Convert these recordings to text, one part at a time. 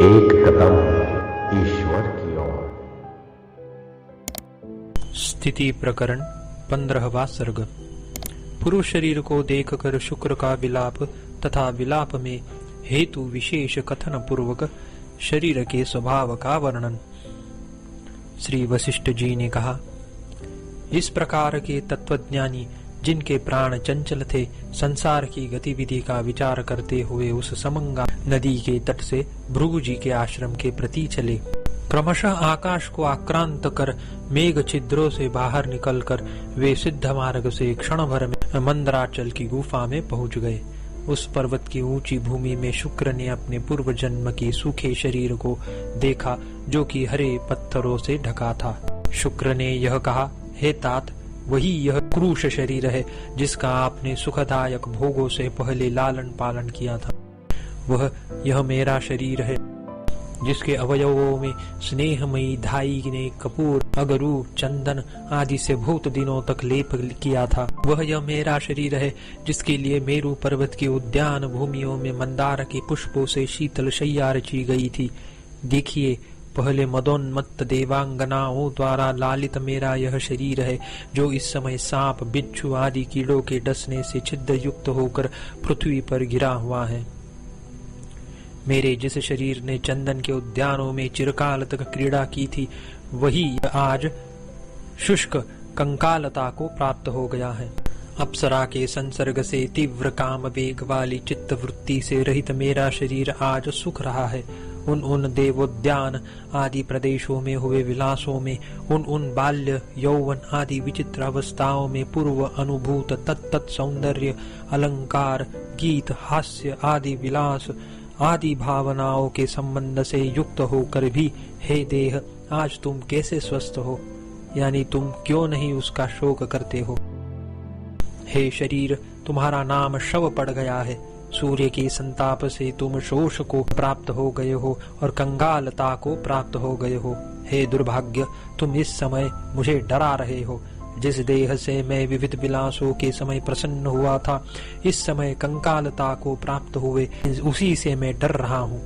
एक कदम ईश्वर की ओर। स्थिति प्रकरण 15वां सर्ग। पुरुष शरीर को देखकर शुक्र का विलाप तथा विलाप में हेतु विशेष कथन पूर्वक शरीर के स्वभाव का वर्णन। श्री वशिष्ठ जी ने कहा, इस प्रकार के तत्वज्ञानी जिनके प्राण चंचल थे, संसार की गतिविधि का विचार करते हुए उस समंगा नदी के तट से भृगु जी के आश्रम के प्रति चले। क्रमशः आकाश को आक्रांत कर मेघ छिद्रों से बाहर निकलकर वे सिद्ध मार्ग से क्षण भर में मंदराचल की गुफा में पहुंच गए। उस पर्वत की ऊंची भूमि में शुक्र ने अपने पूर्व जन्म के सूखे शरीर को देखा, जो कि हरे पत्थरों से ढका था। शुक्र ने यह कहा, हे तात, वही यह क्रूश शरीर है जिसका आपने सुखदायक भोगों से पहले लालन पालन किया था। वह यह मेरा शरीर है जिसके अवयवों में स्नेहमयी धाई ने कपूर, अगरू, चंदन आदि से बहुत दिनों तक लेप किया था। वह यह मेरा शरीर है जिसके लिए मेरु पर्वत के उद्यान भूमियों में मंदार के पुष्पों से शीतल शैया रची गई थी। देखिए, पहले मदोन्मत्त देवांगनाओं द्वारा लालित मेरा यह शरीर है, जो इस समय सांप, बिच्छू आदि कीड़ों के डसने से छिद्र युक्त होकर पृथ्वी पर गिरा हुआ है। मेरे जिस शरीर ने चंदन के उद्यानों में चिरकाल तक क्रीड़ा की थी, वही आज शुष्क कंकालता को प्राप्त हो गया है। अप्सरा के संसर्ग से तीव्र काम वेग वाली चित्त वृत्ति से रहित मेरा शरीर आज सुख रहा है। उन देवोद्यान आदि प्रदेशों में हुए विलासों में, उन बाल्य यौवन आदि विचित्र अवस्थाओं में पूर्व अनुभूत तत्त सौंदर्य, अलंकार, गीत, हास्य आदि विलास आदि भावनाओं के संबंध से युक्त होकर भी, हे देह, आज तुम कैसे स्वस्थ हो, यानी तुम क्यों नहीं उसका शोक करते हो। हे शरीर, तुम्हारा नाम शव पड़ गया है। सूर्य के संताप से तुम शोष को प्राप्त हो गए हो और कंगालता को प्राप्त हो गए हो। हे दुर्भाग्य, तुम इस समय मुझे डरा रहे हो। जिस देह से मैं विविध विलासों के समय प्रसन्न हुआ था, इस समय कंकालता को प्राप्त हुए उसी से मैं डर रहा हूँ।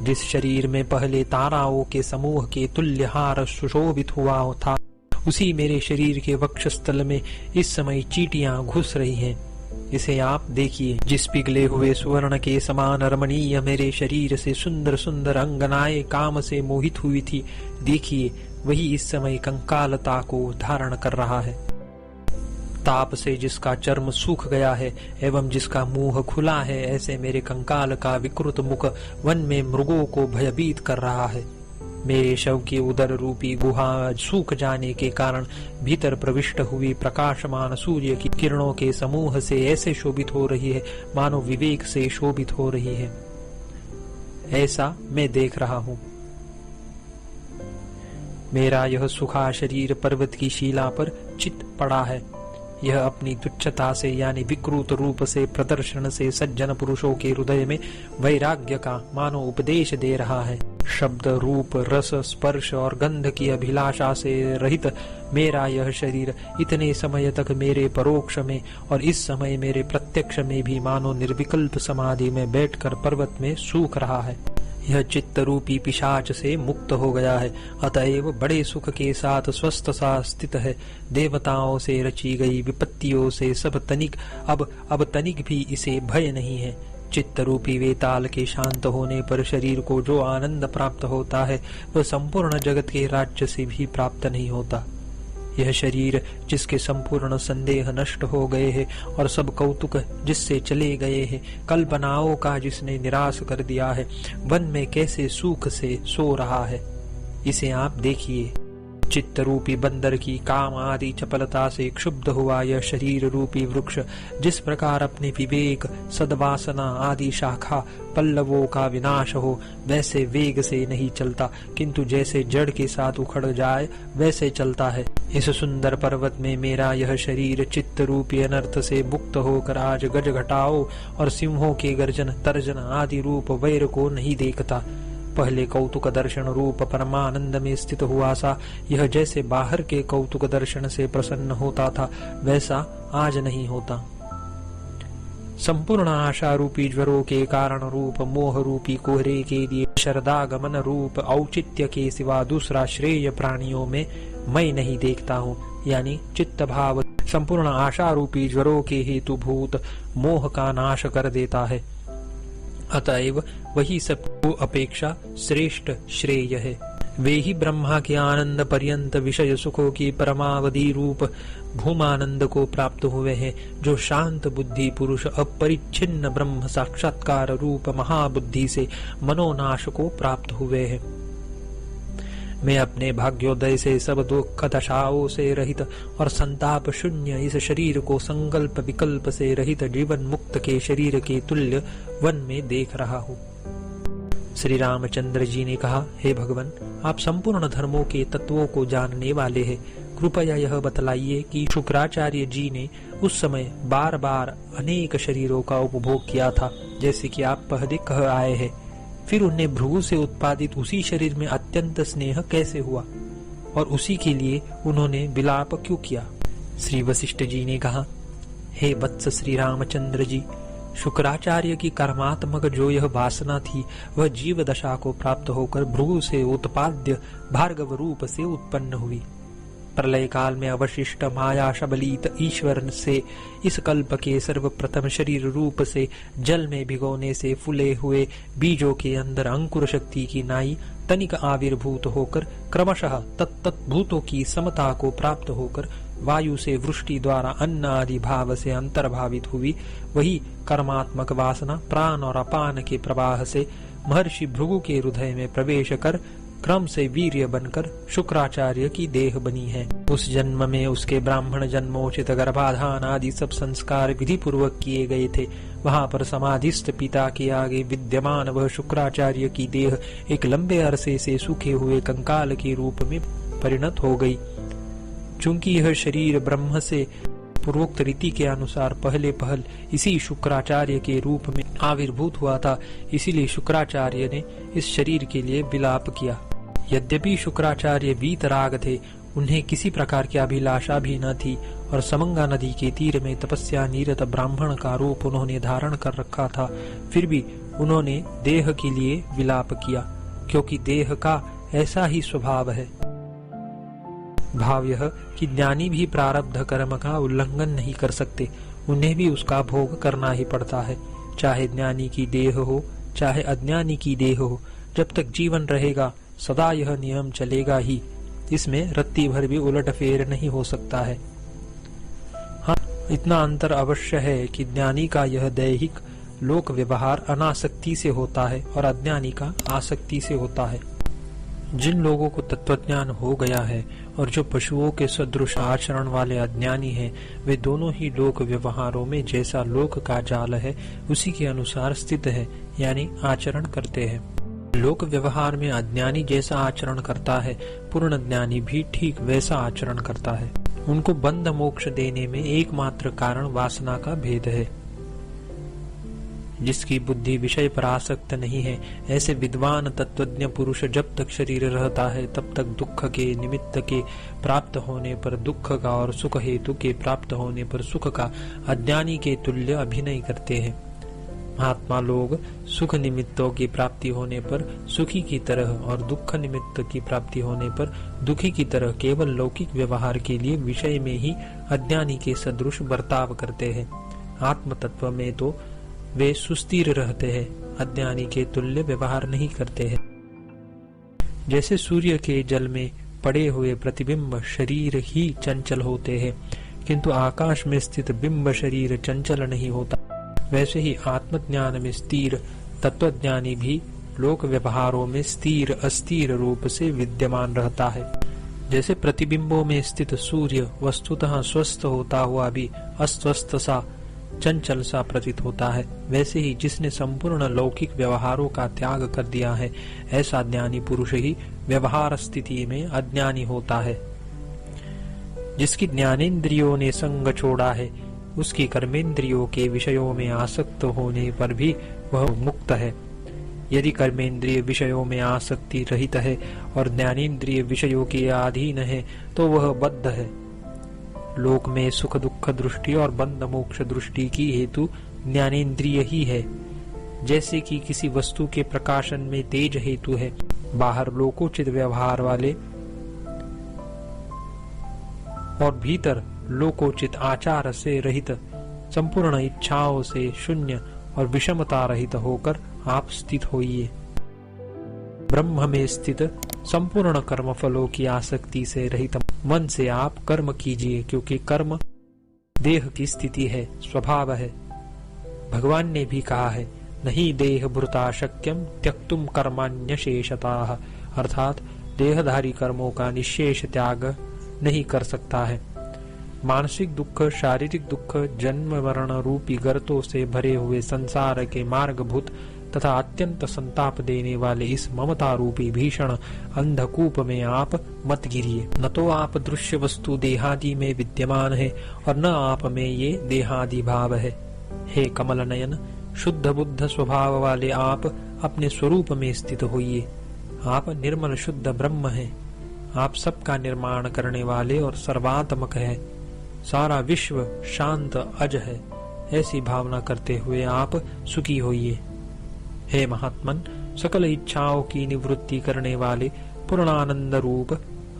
जिस शरीर में पहले ताराओं के समूह के तुल्य हार सुशोभित हुआ था, उसी मेरे शरीर के वक्षस्थल में इस समय चींटियां घुस रही हैं। इसे आप देखिए। जिस पिघले हुए स्वर्ण के समान रमणीय मेरे शरीर से सुंदर सुंदर अंगनाएं काम से मोहित हुई थी, देखिए, वही इस समय कंकालता को धारण कर रहा है। ताप से जिसका चर्म सूख गया है एवं जिसका मुंह खुला है, ऐसे मेरे कंकाल का विकृत मुख वन में मृगों को भयभीत कर रहा है। मेरे शव की उदर रूपी गुहा सूख जाने के कारण भीतर प्रविष्ट हुई प्रकाशमान सूर्य की किरणों के समूह से ऐसे शोभित हो रही है, मानो विवेक से शोभित हो रही है। ऐसा मैं देख रहा हूँ। मेरा यह सुखा शरीर पर्वत की शिला पर चित पड़ा है। यह अपनी तुच्छता से यानी विकृत रूप से प्रदर्शन से सज्जन पुरुषों के हृदय में वैराग्य का मानो उपदेश दे रहा है। शब्द, रूप, रस, स्पर्श और गंध की अभिलाषा से रहित मेरा यह शरीर इतने समय तक मेरे परोक्ष में और इस समय मेरे प्रत्यक्ष में भी मानो निर्विकल्प समाधि में बैठकर पर्वत में सूख रहा है। यह चित्त रूपी पिशाच से मुक्त हो गया है, अतएव बड़े सुख के साथ स्वस्थ सा स्थित है। देवताओं से रची गई विपत्तियों से सब तनिक अब तनिक भी इसे भय नहीं है। चित्त रूपी वेताल के शांत होने पर शरीर को जो आनंद प्राप्त होता है, वह संपूर्ण जगत के राज्य से भी प्राप्त नहीं होता। यह शरीर जिसके संपूर्ण संदेह नष्ट हो गए हैं और सब कौतुक जिससे चले गए हैं, कल्पनाओं का जिसने निराश कर दिया है, वन में कैसे सुख से सो रहा है, इसे आप देखिए। चित्त रूपी बंदर की काम आदि चपलता से क्षुब्ध हुआ यह शरीर रूपी वृक्ष जिस प्रकार अपने विवेक, सद्वासना आदि शाखा पल्लवों का विनाश हो, वैसे वेग से नहीं चलता, किंतु जैसे जड़ के साथ उखड़ जाए वैसे चलता है। इस सुंदर पर्वत में मेरा यह शरीर चित्त रूपी अनर्थ से मुक्त होकर आज गजघटाओं और सिंहों के गर्जन, तर्जन आदि रूप वैर को नहीं देखता। पहले कौतुक दर्शन रूप परमानंद में स्थित हुआ सा यह जैसे बाहर के कौतुक दर्शन से प्रसन्न होता था, वैसा आज नहीं होता। संपूर्ण आशा रूपी ज्वरों के कारण रूप मोह रूपी कोहरे के लिए शरदागमन रूप औचित्य के सिवा दूसरा श्रेय प्राणियों में मैं नहीं देखता हूँ। यानी चित्त भाव संपूर्ण आशा रूपी ज्वरों के हेतुभूत मोह का नाश कर देता है। अतएव वही सबको अपेक्षा श्रेष्ठ श्रेय है। वे ही ब्रह्मा के आनंद पर्यंत विषय सुखों की परमावधि रूप भूमानंद को प्राप्त हुए हैं, जो शांत बुद्धि पुरुष अपरिच्छिन्न ब्रह्म साक्षात्कार रूप महाबुद्धि से मनोनाश को प्राप्त हुए हैं। मैं अपने भाग्योदय से सब दुख दशाओं से रहित और संताप शून्य इस शरीर को संकल्प विकल्प से रहित जीवन मुक्त के शरीर के तुल्य वन में देख रहा हूँ। श्री रामचंद्र जी ने कहा, हे भगवान, आप संपूर्ण धर्मों के तत्वों को जानने वाले हैं। कृपया यह बतलाइए कि शुक्राचार्य जी ने उस समय बार बार अनेक शरीरों का उपभोग किया था, जैसे कि आप पहले कह आए हैं। फिर उन्हें भृगु से उत्पादित उसी शरीर में अत्यंत स्नेह कैसे हुआ और उसी के लिए उन्होंने विलाप क्यों किया? श्री वशिष्ठ जी ने कहा, हे वत्स श्री रामचंद्र जी, शुक्राचार्य की कर्मात्मक जो यह वासना थी वह जीव दशा को प्राप्त होकर भृगु से उत्पाद्य भार्गव रूप से उत्पन्न हुई। प्रलय काल में अवशिष्ट माया शबलित ईश्वर से इस कल्प के सर्वप्रथम शरीर रूप से जल में भिगोने से फूले हुए बीजों के अंदर अंकुर शक्ति की नाई तनिक आविर्भूत होकर क्रमशः तत्तद्भूतों की समता को प्राप्त होकर वायु से वृष्टि द्वारा अन्न आदि भाव से अंतर्भावित हुई। वही कर्मात्मक वासना प्राण और अपान के प्रवाह से महर्षि भृगु के हृदय में प्रवेश कर क्रम से वीर्य बनकर शुक्राचार्य की देह बनी है। उस जन्म में उसके ब्राह्मण जन्मोचित गर्भाधान आदि सब संस्कार विधि पूर्वक किए गए थे। वहां पर समाधिस्थ पिता के आगे विद्यमान वह शुक्राचार्य की देह एक लंबे अरसे से सूखे हुए कंकाल के रूप में परिणत हो गई। चूंकि यह शरीर ब्रह्म से पूर्वोक्त रीति के अनुसार पहल इसी शुक्राचार्य के रूप में आविर्भूत हुआ था, इसीलिए शुक्राचार्य ने इस शरीर के लिए विलाप किया। यद्यपि शुक्राचार्य वीतराग थे, उन्हें किसी प्रकार की अभिलाषा भी न थी और समंगा नदी के तीर में तपस्या निरत ब्राह्मण का रूप उन्होंने धारण कर रखा था। फिर भी उन्होंने देह के लिए विलाप किया, क्योंकि देह का ऐसा ही स्वभाव है। भाव यह कि ज्ञानी भी प्रारब्ध कर्म का उल्लंघन नहीं कर सकते, उन्हें भी उसका भोग करना ही पड़ता है। चाहे ज्ञानी की देह हो चाहे अज्ञानी की देह हो, जब तक जीवन रहेगा सदा यह नियम चलेगा ही। इसमें रत्ती भर भी उलट फेर नहीं हो सकता है। हाँ, इतना अंतर अवश्य है कि ज्ञानी का यह दैहिक लोक व्यवहार अनासक्ति से होता है और अज्ञानी का आसक्ति से होता है। जिन लोगों को तत्वज्ञान हो गया है और जो पशुओं के सदृश आचरण वाले अज्ञानी हैं, वे दोनों ही लोक व्यवहारों में जैसा लोक का जाल है उसी के अनुसार स्थित है, यानी आचरण करते हैं। लोक व्यवहार में अज्ञानी जैसा आचरण करता है, पूर्ण ज्ञानी भी ठीक वैसा आचरण करता है। उनको बंध मोक्ष देने में एकमात्र कारण वासना का भेद है। जिसकी बुद्धि विषय पर आसक्त नहीं है, ऐसे विद्वान तत्वज्ञ पुरुष जब तक शरीर रहता है तब तक दुख के निमित्त के प्राप्त होने पर दुख का और सुख हेतु के प्राप्त होने पर सुख का अज्ञानी के तुल्य अभिनय करते हैं। महात्मा लोग सुख निमित्तों की प्राप्ति होने पर सुखी की तरह और दुख निमित्त की प्राप्ति होने पर दुखी की तरह केवल लौकिक व्यवहार के लिए विषय में ही अज्ञानी के सदृश बर्ताव करते हैं। आत्म तत्व में तो वे सुस्थिर रहते हैं, अज्ञानी के तुल्य व्यवहार नहीं करते हैं। जैसे सूर्य के जल में पड़े हुए प्रतिबिंब शरीर ही चंचल होते हैं, किंतु आकाश में स्थित बिंब शरीर चंचल नहीं होता, वैसे ही आत्मज्ञान में स्थिर तत्वज्ञानी भी लोक व्यवहारों में स्थिर अस्थिर रूप से विद्यमान रहता है। जैसे प्रतिबिंबों में स्थित सूर्य वस्तुतः स्वस्थ होता हुआ भी अस्वस्थ सा चंचल सा प्रतीत होता है, वैसे ही जिसने संपूर्ण लौकिक व्यवहारों का त्याग कर दिया है, ऐसा ज्ञानी पुरुष ही व्यवहार स्थिति में अज्ञानी होता है। जिसकी ज्ञानेन्द्रियों ने संग छोड़ा है, उसकी कर्मेंद्रियों के विषयों में आसक्त होने पर भी वह मुक्त है। यदि कर्मेंद्रिय विषयों में आसक्ति रहित है और ज्ञानेन्द्रिय विषयों के अधीन है, तो वह बद्ध है। लोक में सुख दुख दृष्टि और बंध मोक्ष दृष्टि की हेतु ज्ञानेंद्रिय ही है। जैसे कि किसी वस्तु के प्रकाशन में तेज हेतु है, बाहर लोकोचित व्यवहार वाले और भीतर लोकोचित आचार से रहित, संपूर्ण इच्छाओं से शून्य और विषमता रहित होकर आप स्थित होइए। ब्रह्म में स्थित संपूर्ण कर्म फलों की आसक्ति से रहित मन से आप कर्म कीजिए, क्योंकि कर्म देह की स्थिति है, स्वभाव है। भगवान ने भी कहा है, नहीं देह भृता शक्यम त्यक्तुम कर्माण्यशेषतः, अर्थात देहधारी कर्मों का निशेष त्याग नहीं कर सकता है। मानसिक दुख, शारीरिक दुख, जन्म मरण रूपी गर्तों से भरे हुए संसार के मार्गभूत तथा अत्यंत संताप देने वाले इस ममता रूपी भीषण अंधकूप में आप मत गिरिए। न तो आप दृश्य वस्तु देहादि में विद्यमान है और न आप में ये देहादि भाव है। हे कमल नयन, शुद्ध बुद्ध स्वभाव वाले आप अपने स्वरूप में स्थित होइए। आप निर्मल शुद्ध ब्रह्म हैं। आप सबका निर्माण करने वाले और सर्वात्मक है। सारा विश्व शांत अज है। ऐसी भावना करते हुए आप सुखी होइए। हे महात्मन, सकल इच्छाओं की निवृत्ति करने वाले पूर्णानंद रूप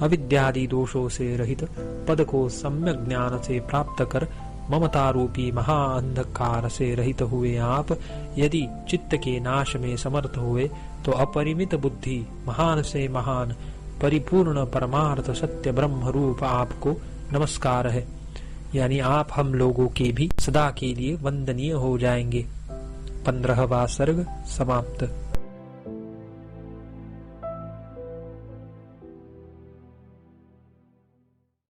अविद्यादि दोषों से रहित पद को सम्यक ज्ञान से प्राप्त कर ममता रूपी महाअंधकार से रहित हुए आप यदि चित्त के नाश में समर्थ हुए तो अपरिमित बुद्धि, महान से महान परिपूर्ण परमार्थ सत्य ब्रह्म रूप आपको नमस्कार है। यानी आप हम लोगों के भी सदा के लिए वंदनीय हो जाएंगे। 15वां सर्ग समाप्त।